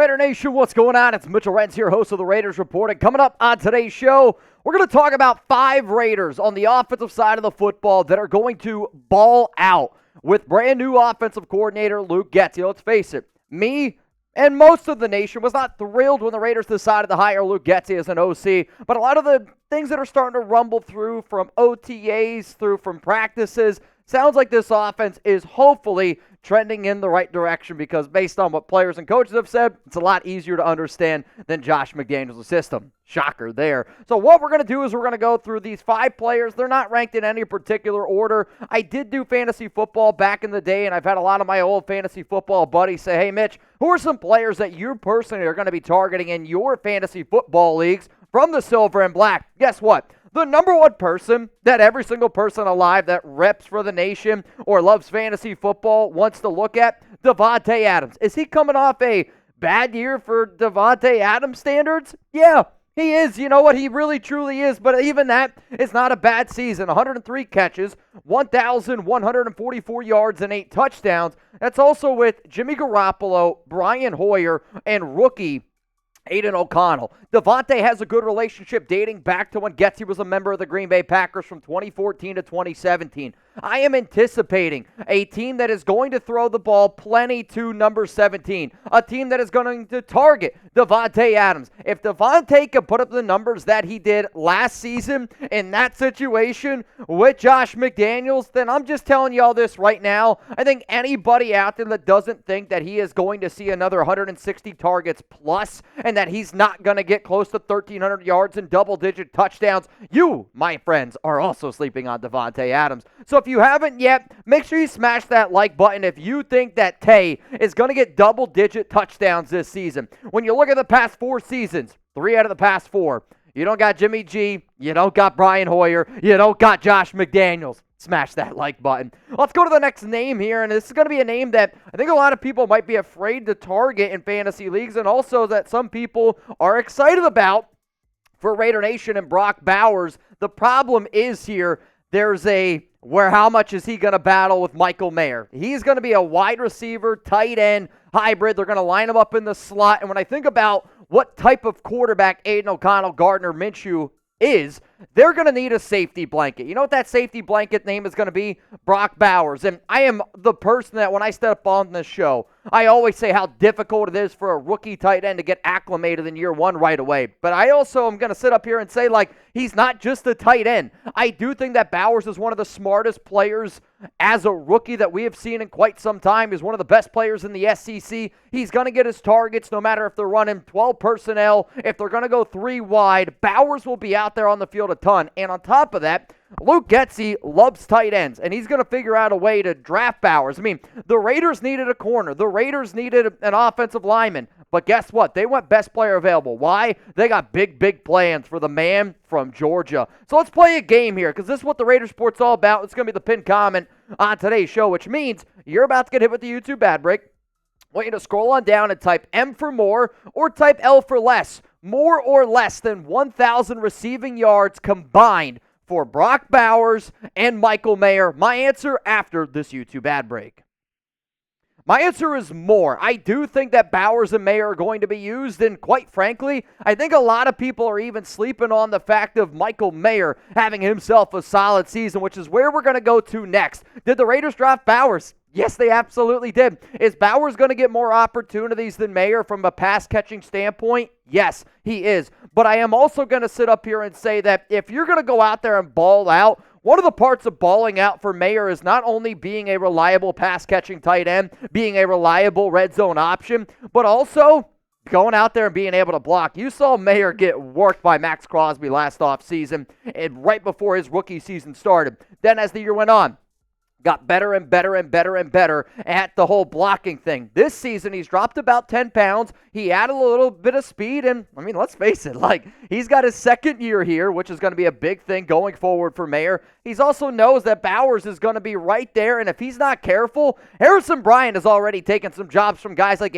Raider Nation, what's going on? It's Mitchell Renz here, host of the Raiders Report. And coming up on today's show, we're going to talk about 5 Raiders on the offensive side of the football that are going to ball out with brand new offensive coordinator Luke Getsy. Let's face it, me and most of the nation was not thrilled when the Raiders decided to hire Luke Getsy as an OC, but a lot of the things that are starting to rumble through from OTAs, from practices, sounds like this offense is hopefully trending in the right direction because based on what players and coaches have said, it's a lot easier to understand than Josh McDaniels' system. Shocker there. So what we're going to do is we're going to go through these 5 players. They're not ranked in any particular order. I did do fantasy football back in the day, and I've had a lot of my old fantasy football buddies say, hey, Mitch, who are some players that you personally are going to be targeting in your fantasy football leagues from the silver and black? Guess what? The number one person that every single person alive that reps for the nation or loves fantasy football wants to look at, Davante Adams. Is he coming off a bad year for Davante Adams standards? Yeah, he is. You know what? He really, truly is. But even that is not a bad season. 103 catches, 1,144 yards, and 8 touchdowns. That's also with Jimmy Garoppolo, Brian Hoyer, and rookie Aidan O'Connell. Davante has a good relationship dating back to when Getsy was a member of the Green Bay Packers from 2014 to 2017. I am anticipating a team that is going to throw the ball plenty to number 17, a team that is going to target Davante Adams. If Davante can put up the numbers that he did last season in that situation with Josh McDaniels, then I'm just telling y'all this right now. I think anybody out there that doesn't think that he is going to see another 160 targets plus and that he's not going to get close to 1,300 yards and double-digit touchdowns, you, my friends, are also sleeping on Davante Adams. So if you haven't yet, make sure you smash that like button if you think that Tay is going to get double-digit touchdowns this season. When you look at the past 4 seasons, 3 out of the past 4, you don't got Jimmy G, you don't got Brian Hoyer, you don't got Josh McDaniels. Smash that like button. Let's go to the next name here, and this is going to be a name that I think a lot of people might be afraid to target in fantasy leagues, and also that some people are excited about for Raider Nation and Brock Bowers. The problem is here, there's how much is he going to battle with Michael Mayer? He's going to be a wide receiver, tight end, hybrid. They're going to line him up in the slot, and when I think about what type of quarterback Aidan O'Connell, Gardner Minshew is, they're going to need a safety blanket. You know what that safety blanket name is going to be? Brock Bowers. And I am the person that when I step on this show, I always say how difficult it is for a rookie tight end to get acclimated in year 1 right away. But I also am going to sit up here and say, he's not just a tight end. I do think that Bowers is one of the smartest players as a rookie that we have seen in quite some time. He's one of the best players in the SEC. He's going to get his targets no matter if they're running 12 personnel, if they're going to go 3 wide. Bowers will be out there on the field a ton. And on top of that, Luke Getsy loves tight ends, and he's going to figure out a way to draft Bowers. I mean, the Raiders needed a corner. The Raiders needed an offensive lineman. But guess what? They went best player available. Why? They got big plans for the man from Georgia. So let's play a game here, because this is what the Raiders Report's all about. It's going to be the pinned comment on today's show, which means you're about to get hit with the YouTube ad break. I want you to scroll on down and type M for more or type L for less. More or less than 1,000 receiving yards combined for Brock Bowers and Michael Mayer. My answer after this YouTube ad break. My answer is more. I do think that Bowers and Mayer are going to be used, and quite frankly, I think a lot of people are even sleeping on the fact of Michael Mayer having himself a solid season, which is where we're going to go to next. Did the Raiders draft Bowers? Yes, they absolutely did. Is Bowers going to get more opportunities than Mayer from a pass-catching standpoint? Yes, he is. But I am also going to sit up here and say that if you're going to go out there and ball out, one of the parts of balling out for Mayer is not only being a reliable pass-catching tight end, being a reliable red zone option, but also going out there and being able to block. You saw Mayer get worked by Max Crosby last offseason and right before his rookie season started. Then as the year went on, got better and better and better and better at the whole blocking thing. This season, he's dropped about 10 pounds. He added a little bit of speed, and, I mean, let's face it, he's got his second year here, which is going to be a big thing going forward for Mayer. He also knows that Bowers is going to be right there, and if he's not careful, Harrison Bryant has already taken some jobs from guys like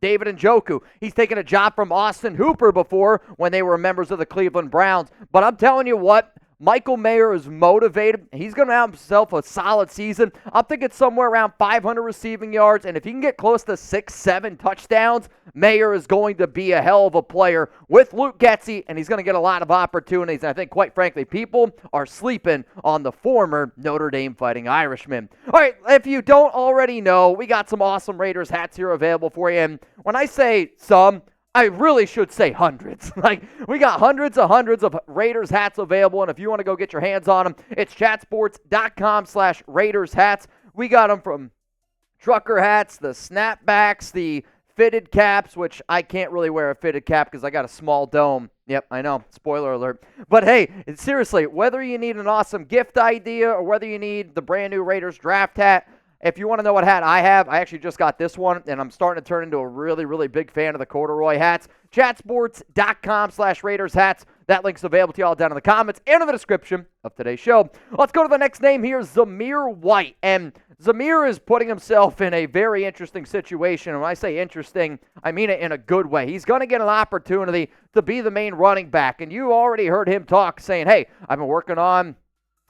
David Njoku. He's taken a job from Austin Hooper before when they were members of the Cleveland Browns. But I'm telling you what, Michael Mayer is motivated. He's going to have himself a solid season. I'm thinking somewhere around 500 receiving yards, and if he can get close to 6-7 touchdowns, Mayer is going to be a hell of a player with Luke Getsy, and he's going to get a lot of opportunities. And I think, quite frankly, people are sleeping on the former Notre Dame Fighting Irishman. All right, if you don't already know, we got some awesome Raiders hats here available for you. And when I say some, I really should say hundreds. We got hundreds of Raiders hats available, and if you want to go get your hands on them, it's chatsports.com/Raiders hats. We got them from trucker hats, the snapbacks, the fitted caps, which I can't really wear a fitted cap because I got a small dome. Yep, I know. Spoiler alert. But hey, seriously, whether you need an awesome gift idea or whether you need the brand new Raiders draft hat, if you want to know what hat I have, I actually just got this one, and I'm starting to turn into a really, really big fan of the corduroy hats. Chatsports.com/Raiders hats. That link's available to you all down in the comments and in the description of today's show. Let's go to the next name here, Zamir White. And Zamir is putting himself in a very interesting situation. And when I say interesting, I mean it in a good way. He's going to get an opportunity to be the main running back. And you already heard him talk saying, hey, I've been working on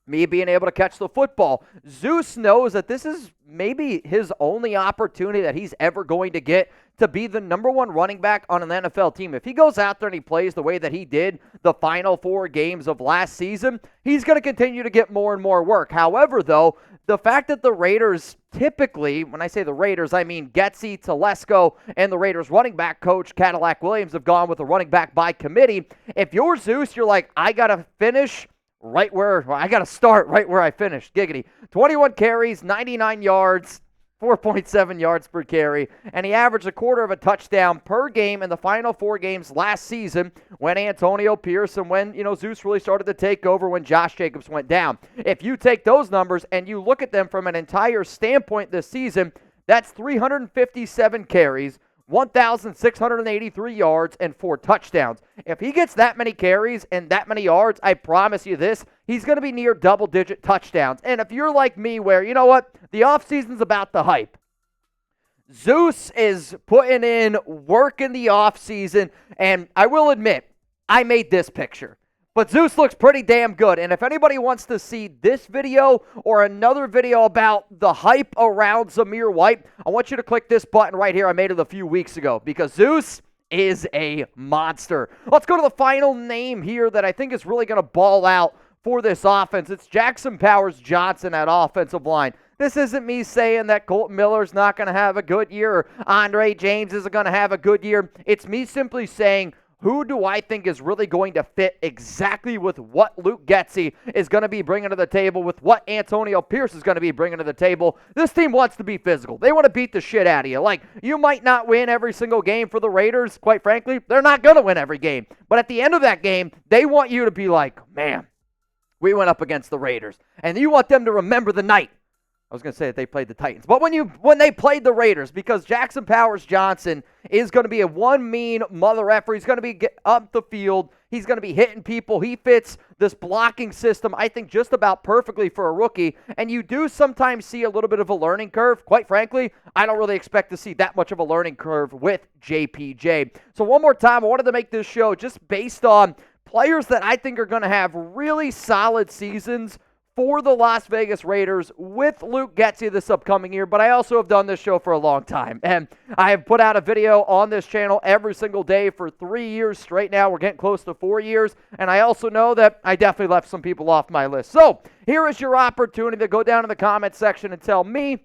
me being able to catch the football. Zeus knows that this is maybe his only opportunity that he's ever going to get to be the number one running back on an NFL team. If he goes out there and he plays the way that he did the final 4 games of last season, he's going to continue to get more and more work. However, though, the fact that the Raiders typically, when I say the Raiders, I mean Getsy, Telesco, and the Raiders running back coach, Cadillac Williams, have gone with a running back by committee. If you're Zeus, you're like, I got to I got to start right where I finished. Giggity. 21 carries, 99 yards, 4.7 yards per carry, and he averaged a quarter of a touchdown per game in the final 4 games last season when Antonio Pierce and when, Zeus really started to take over when Josh Jacobs went down. If you take those numbers and you look at them from an entire standpoint this season, that's 357 carries, 1,683 yards, and 4 touchdowns. If he gets that many carries and that many yards, I promise you this, he's going to be near double-digit touchdowns. And if you're like me where, you know what, the offseason's about the hype. Zeus is putting in work in the offseason, and I will admit, I made this picture. But Zeus looks pretty damn good, and if anybody wants to see this video or another video about the hype around Zamir White, I want you to click this button right here. I made it a few weeks ago because Zeus is a monster. Let's go to the final name here that I think is really going to ball out for this offense. It's Jackson Powers-Johnson at offensive line. This isn't me saying that Colton Miller's not going to have a good year or Andre James isn't going to have a good year. It's me simply saying, who do I think is really going to fit exactly with what Luke Getsy is going to be bringing to the table, with what Antonio Pierce is going to be bringing to the table? This team wants to be physical. They want to beat the shit out of you. You might not win every single game for the Raiders. Quite frankly, they're not going to win every game. But at the end of that game, they want you to be like, man, we went up against the Raiders. And you want them to remember the night. I was going to say that they played the Titans. But when they played the Raiders, because Jackson Powers-Johnson is going to be a one mean mother effer. He's going to be up the field. He's going to be hitting people. He fits this blocking system, I think, just about perfectly for a rookie. And you do sometimes see a little bit of a learning curve. Quite frankly, I don't really expect to see that much of a learning curve with JPJ. So one more time, I wanted to make this show just based on players that I think are going to have really solid seasons for the Las Vegas Raiders with Luke Getsy this upcoming year, but I also have done this show for a long time, and I have put out a video on this channel every single day for 3 years straight now. We're getting close to 4 years, and I also know that I definitely left some people off my list. So here is your opportunity to go down in the comment section and tell me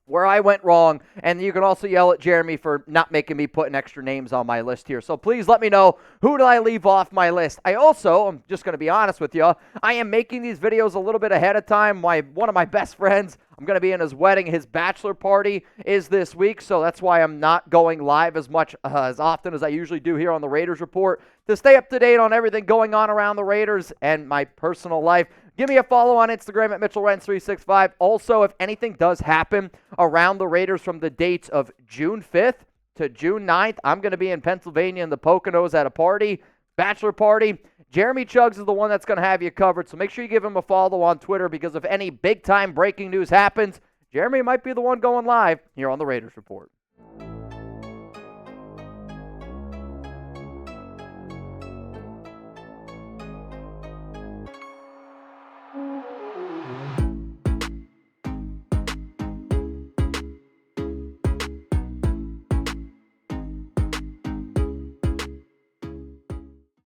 where I went wrong, and you can also yell at Jeremy for not making me putting extra names on my list here. So please let me know, who did I leave off my list? I'm just going to be honest with you, I am making these videos a little bit ahead of time. One of my best friends, I'm going to be in his wedding. His bachelor party is this week, so that's why I'm not going live as often as I usually do here on the Raiders Report. To stay up to date on everything going on around the Raiders and my personal life, give me a follow on Instagram at Mitchell Renz 365. Also, if anything does happen around the Raiders from the dates of June 5th to June 9th, I'm going to be in Pennsylvania in the Poconos at a party, bachelor party. Jeremy Chugs is the one that's going to have you covered, so make sure you give him a follow on Twitter, because if any big-time breaking news happens, Jeremy might be the one going live here on the Raiders Report.